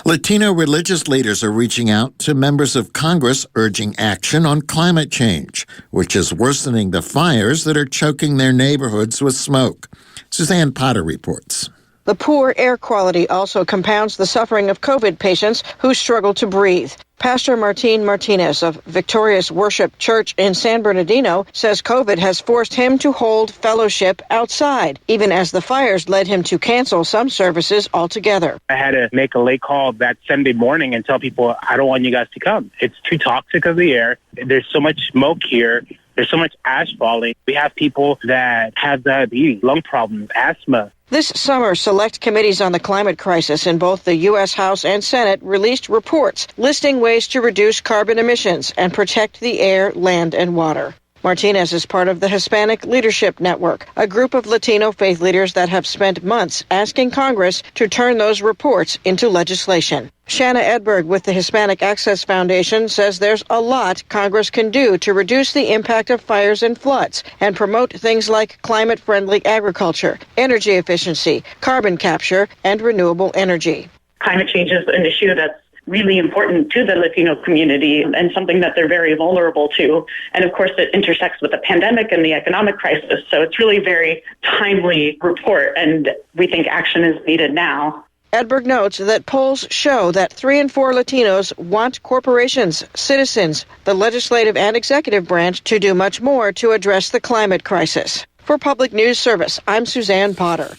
Latino religious leaders are reaching out to members of Congress urging action on climate change, which is worsening the fires that are choking their neighborhoods with smoke. Suzanne Potter reports. The poor air quality also compounds the suffering of COVID patients who struggle to breathe. Pastor Martin Martinez of Victorious Worship Church in San Bernardino says COVID has forced him to hold fellowship outside, even as the fires led him to cancel some services altogether. I had to make a late call that Sunday morning and tell people, I don't want you guys to come. It's too toxic of the air. There's so much smoke here. There's so much ash falling. We have people that have diabetes, lung problems, asthma. This summer, select committees on the climate crisis in both the U.S. House and Senate released reports listing ways to reduce carbon emissions and protect the air, land, and water. Martinez is part of the Hispanic Leadership Network, a group of Latino faith leaders that have spent months asking Congress to turn those reports into legislation. Shanna Edberg with the Hispanic Access Foundation says there's a lot Congress can do to reduce the impact of fires and floods and promote things like climate-friendly agriculture, energy efficiency, carbon capture, and renewable energy. Climate change is an issue that's really important to the Latino community and something that they're very vulnerable to. And of course, it intersects with the pandemic and the economic crisis. So it's really a very timely report, and we think action is needed now. Edberg notes that polls show that 3 in 4 Latinos want corporations, citizens, the legislative and executive branch to do much more to address the climate crisis. For Public News Service, I'm Suzanne Potter.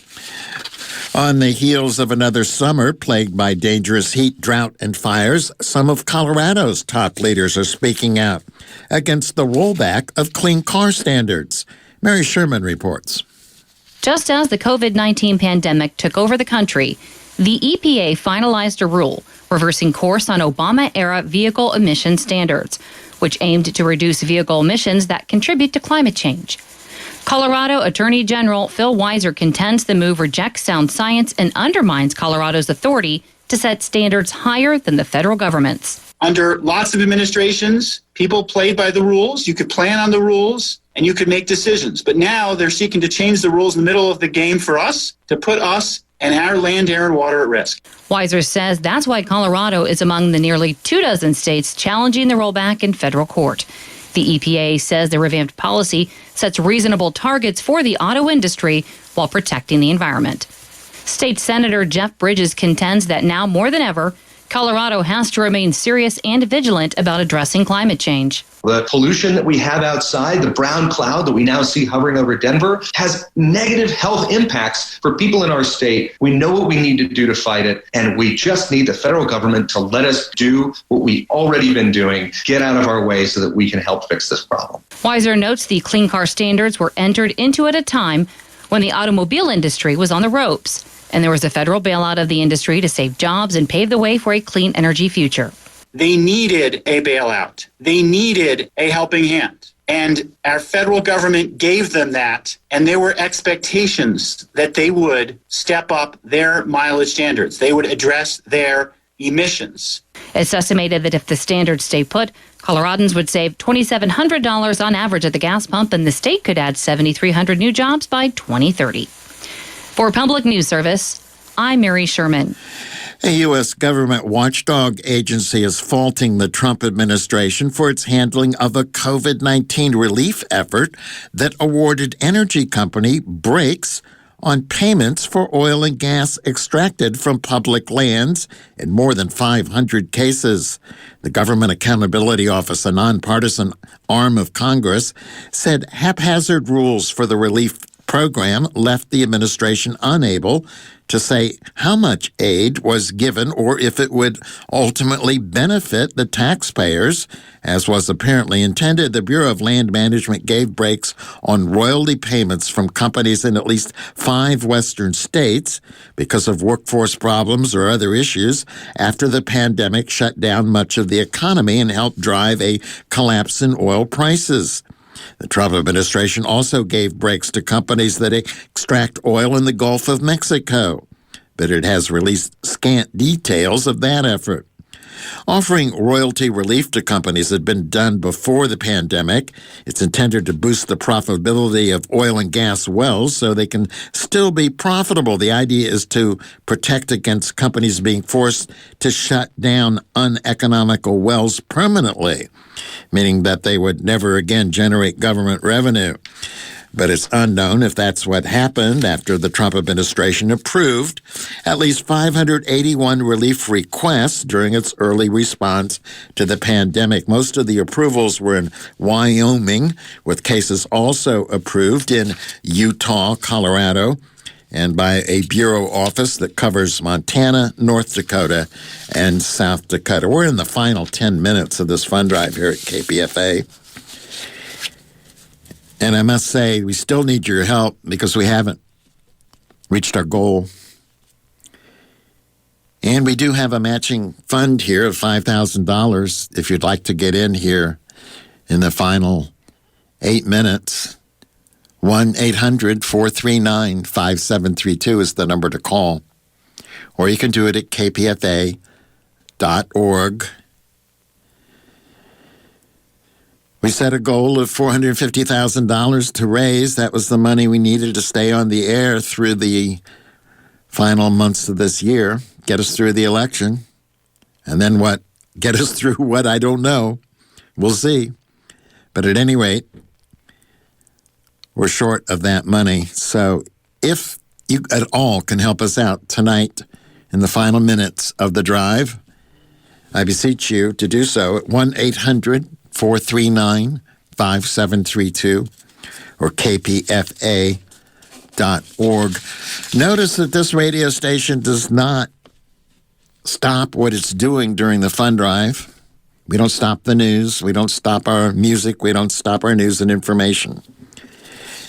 On the heels of another summer plagued by dangerous heat, drought, and fires, some of Colorado's top leaders are speaking out against the rollback of clean car standards. Mary Sherman reports. Just as the COVID-19 pandemic took over the country, the EPA finalized a rule reversing course on Obama-era vehicle emission standards, which aimed to reduce vehicle emissions that contribute to climate change. Colorado Attorney General Phil Weiser contends the move rejects sound science and undermines Colorado's authority to set standards higher than the federal government's. Under lots of administrations, people played by the rules. You could plan on the rules and you could make decisions. But now they're seeking to change the rules in the middle of the game for us, to put us and our land, air, and water at risk. Weiser says that's why Colorado is among the nearly 24 states challenging the rollback in federal court. The EPA says the revamped policy sets reasonable targets for the auto industry while protecting the environment. State Senator Jeff Bridges contends that now more than ever, Colorado has to remain serious and vigilant about addressing climate change. The pollution that we have outside, the brown cloud that we now see hovering over Denver, has negative health impacts for people in our state. We know what we need to do to fight it, and we just need the federal government to let us do what we've already been doing, get out of our way so that we can help fix this problem. Weiser notes the clean car standards were entered into at a time when the automobile industry was on the ropes, and there was a federal bailout of the industry to save jobs and pave the way for a clean energy future. They needed a bailout. They needed a helping hand. And our federal government gave them that. And there were expectations that they would step up their mileage standards. They would address their emissions. It's estimated that if the standards stay put, Coloradans would save $2,700 on average at the gas pump, and the state could add 7,300 new jobs by 2030. For Public News Service, I'm Mary Sherman. A U.S. government watchdog agency is faulting the Trump administration for its handling of a COVID-19 relief effort that awarded energy company breaks on payments for oil and gas extracted from public lands in more than 500 cases. The Government Accountability Office, a nonpartisan arm of Congress, said haphazard rules for the relief program left the administration unable to say how much aid was given or if it would ultimately benefit the taxpayers, as was apparently intended. The Bureau of Land Management gave breaks on royalty payments from companies in at least 5 western states because of workforce problems or other issues after the pandemic shut down much of the economy and helped drive a collapse in oil prices. The Trump administration also gave breaks to companies that extract oil in the Gulf of Mexico, but it has released scant details of that effort. Offering royalty relief to companies had been done before the pandemic. It's intended to boost the profitability of oil and gas wells so they can still be profitable. The idea is to protect against companies being forced to shut down uneconomical wells permanently, meaning that they would never again generate government revenue. But it's unknown if that's what happened after the Trump administration approved at least 581 relief requests during its early response to the pandemic. Most of the approvals were in Wyoming, with cases also approved in Utah, Colorado, and by a bureau office that covers Montana, North Dakota, and South Dakota. We're in the final 10 minutes of this fund drive here at KPFA. And I must say, we still need your help because we haven't reached our goal. And we do have a matching fund here of $5,000 if you'd like to get in here in the final 8 minutes. 1-800-439-5732 is the number to call. Or you can do it at kpfa.org. We set a goal of $450,000 to raise. That was the money we needed to stay on the air through the final months of this year, get us through the election. And then what? Get us through what? I don't know. We'll see. But at any rate, we're short of that money. So if you at all can help us out tonight in the final minutes of the drive, I beseech you to do so at 1-800-439-5732 or kpfa.org. Notice that this radio station does not stop what it's doing during the fund drive. We don't stop the news. We don't stop our music. We don't stop our news and information.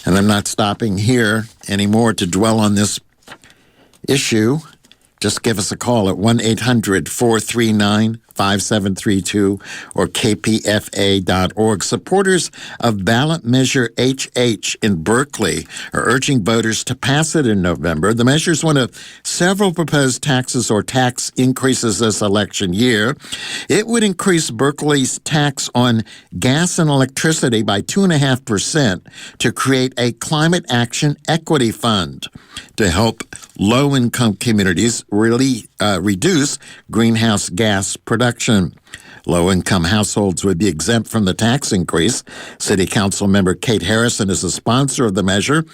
And I'm not stopping here anymore to dwell on this issue. Just give us a call at 1-800-439-5732 or kpfa.org. Supporters of ballot measure HH in Berkeley are urging voters to pass it in November. The measure is one of several proposed taxes or tax increases this election year. It would increase Berkeley's tax on gas and electricity by 2.5% to create a climate action equity fund to help low-income communities really reduce greenhouse gas production. Low-income households would be exempt from the tax increase. City Council member Kate Harrison is a sponsor of the measure.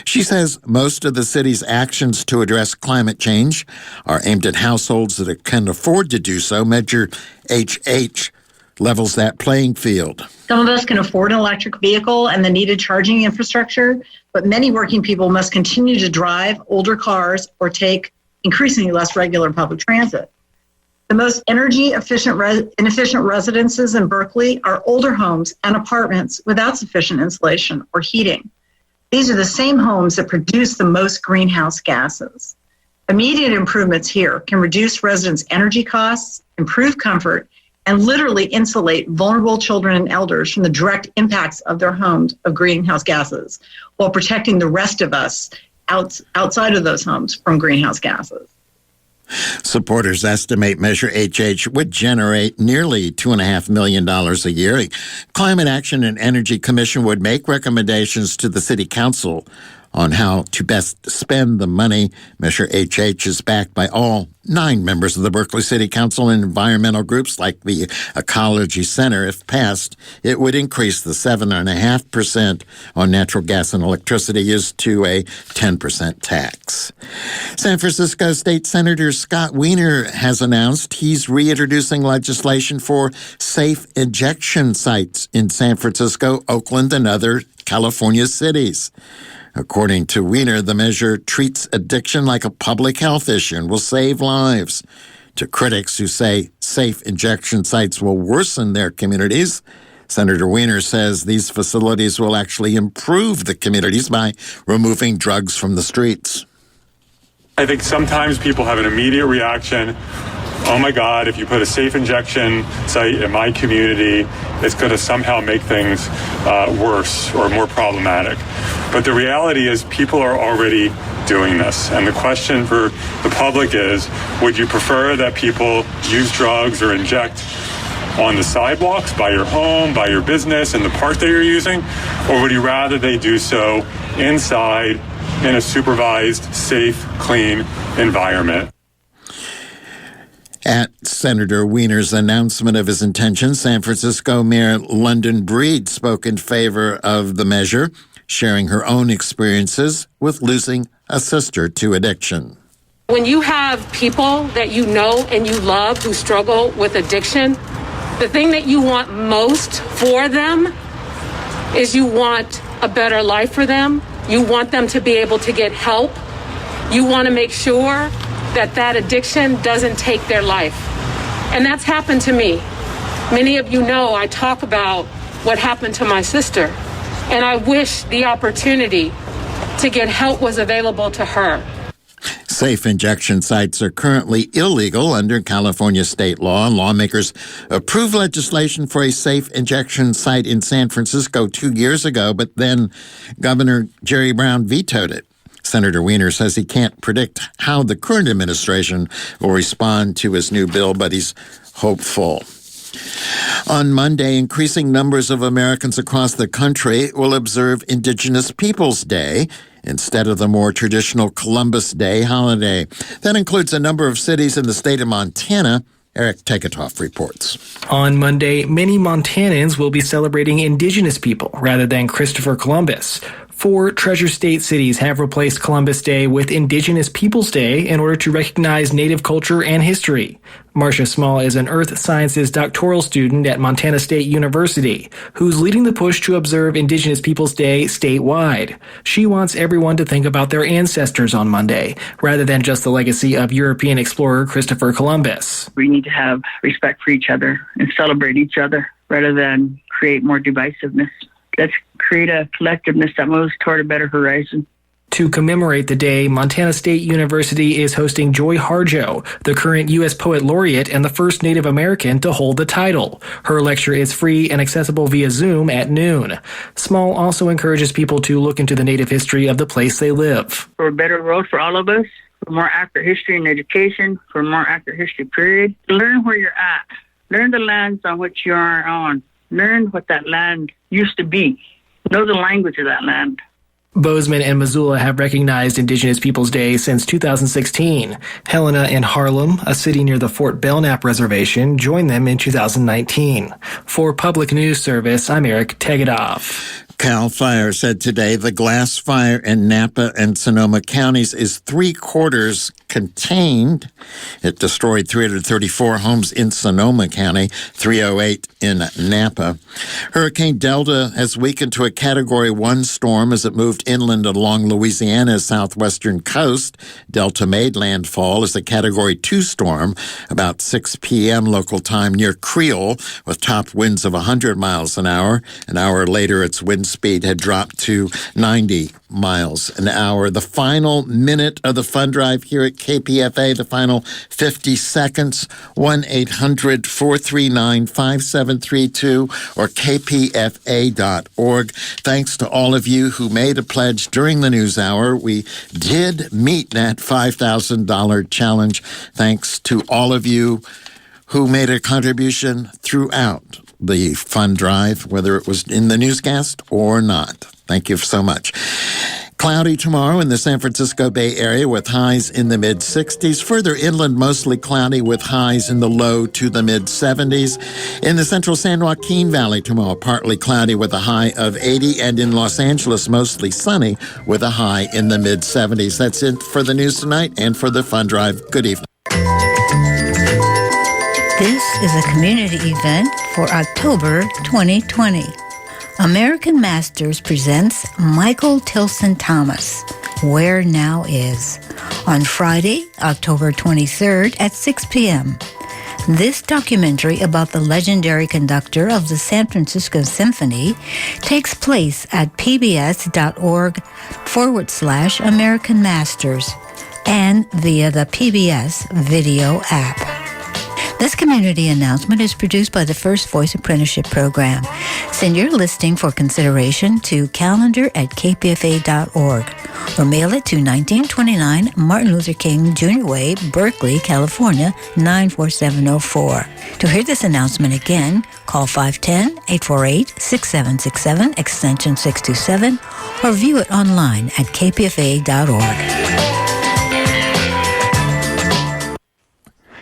She says most of the city's actions to address climate change are aimed at households that can afford to do so. Measure HH levels that playing field. Some of us can afford an electric vehicle and the needed charging infrastructure, but many working people must continue to drive older cars or take increasingly less regular public transit. The most inefficient residences in Berkeley are older homes and apartments without sufficient insulation or heating. These are the same homes that produce the most greenhouse gases. Immediate improvements here can reduce residents' energy costs, improve comfort, and literally insulate vulnerable children and elders from the direct impacts of their homes of greenhouse gases, while protecting the rest of us outside of those homes from greenhouse gases. Supporters estimate Measure HH would generate nearly $2.5 million a year. A Climate Action and Energy Commission would make recommendations to the City Council on how to best spend the money. Measure HH is backed by all 9 members of the Berkeley City Council and environmental groups like the Ecology Center. If passed, it would increase the 7.5% on natural gas and electricity used to a 10% tax. San Francisco State Senator Scott Wiener has announced he's reintroducing legislation for safe injection sites in San Francisco, Oakland, and other California's cities. According to Weiner, the measure treats addiction like a public health issue and will save lives. To critics who say safe injection sites will worsen their communities, Senator Weiner says these facilities will actually improve the communities by removing drugs from the streets. I think sometimes people have an immediate reaction. Oh my God, if you put a safe injection site in my community, it's going to somehow make things worse or more problematic. But the reality is people are already doing this. And the question for the public is, would you prefer that people use drugs or inject on the sidewalks, by your home, by your business, in the park that you're using? Or would you rather they do so inside in a supervised, safe, clean environment? At Senator Weiner's announcement of his intention, San Francisco Mayor London Breed spoke in favor of the measure, sharing her own experiences with losing a sister to addiction. When you have people that you know and you love who struggle with addiction, the thing that you want most for them is you want a better life for them. You want them to be able to get help. You want to make sure that addiction doesn't take their life. And that's happened to me. Many of you know I talk about what happened to my sister, and I wish the opportunity to get help was available to her. Safe injection sites are currently illegal under California state law. Lawmakers approved legislation for a safe injection site in San Francisco 2 years ago, but then Governor Jerry Brown vetoed it. Senator Weiner says he can't predict how the current administration will respond to his new bill, but he's hopeful. On Monday, increasing numbers of Americans across the country will observe Indigenous Peoples Day instead of the more traditional Columbus Day holiday. That includes a number of cities in the state of Montana. Eric Tegethoff reports. On Monday, many Montanans will be celebrating Indigenous people rather than Christopher Columbus. 4 Treasure State cities have replaced Columbus Day with Indigenous Peoples Day in order to recognize Native culture and history. Marcia Small is an earth sciences doctoral student at Montana State University, who's leading the push to observe Indigenous Peoples Day statewide. She wants everyone to think about their ancestors on Monday, rather than just the legacy of European explorer Christopher Columbus. We need to have respect for each other and celebrate each other rather than create more divisiveness. Let's create a collectiveness that moves toward a better horizon. To commemorate the day, Montana State University is hosting Joy Harjo, the current U.S. Poet Laureate and the first Native American to hold the title. Her lecture is free and accessible via Zoom at noon. Small also encourages people to look into the Native history of the place they live. For a better world for all of us, for more accurate history and education, for more accurate history period, learn where you're at. Learn the lands on which you are on. Learn what that land used to be. Know the language of that land. Bozeman and Missoula have recognized Indigenous Peoples Day since 2016. Helena and Harlem, a city near the Fort Belknap Reservation, joined them in 2019. For Public News Service, I'm Eric Tegethoff. CAL FIRE said today the glass fire in Napa and Sonoma counties is 3/4 contained. It destroyed 334 homes in Sonoma County, 308 in Napa. Hurricane Delta has weakened to a Category 1 storm as it moved inland along Louisiana's southwestern coast. Delta made landfall as a Category 2 storm about 6 p.m. local time near Creole with top winds of 100 miles an hour. An hour later, its wind speed had dropped to 90 miles an hour. The final minute of the fund drive here at KPFA, the final 50 seconds, 1-800-439-5732 or kpfa.org. Thanks to all of you who made a pledge during the news hour. We did meet that $5,000 challenge. Thanks to all of you who made a contribution throughout the fund drive, whether it was in the newscast or not. Thank you so much. Cloudy tomorrow in the San Francisco Bay Area with highs in the mid-60s. Further inland, mostly cloudy with highs in the low to the mid-70s. In the central San Joaquin Valley tomorrow, partly cloudy with a high of 80. And in Los Angeles, mostly sunny with a high in the mid-70s. That's it for the news tonight and for the fund drive. Good evening. This is a community event for October 2020. American Masters presents Michael Tilson Thomas, Where Now Is, on Friday, October 23rd at 6 p.m. This documentary about the legendary conductor of the San Francisco Symphony takes place at pbs.org/American Masters and via the PBS video app. This community announcement is produced by the First Voice Apprenticeship Program. Send your listing for consideration to calendar@kpfa.org or mail it to 1929 Martin Luther King Jr. Way, Berkeley, California, 94704. To hear this announcement again, call 510-848-6767, extension 627, or view it online at kpfa.org.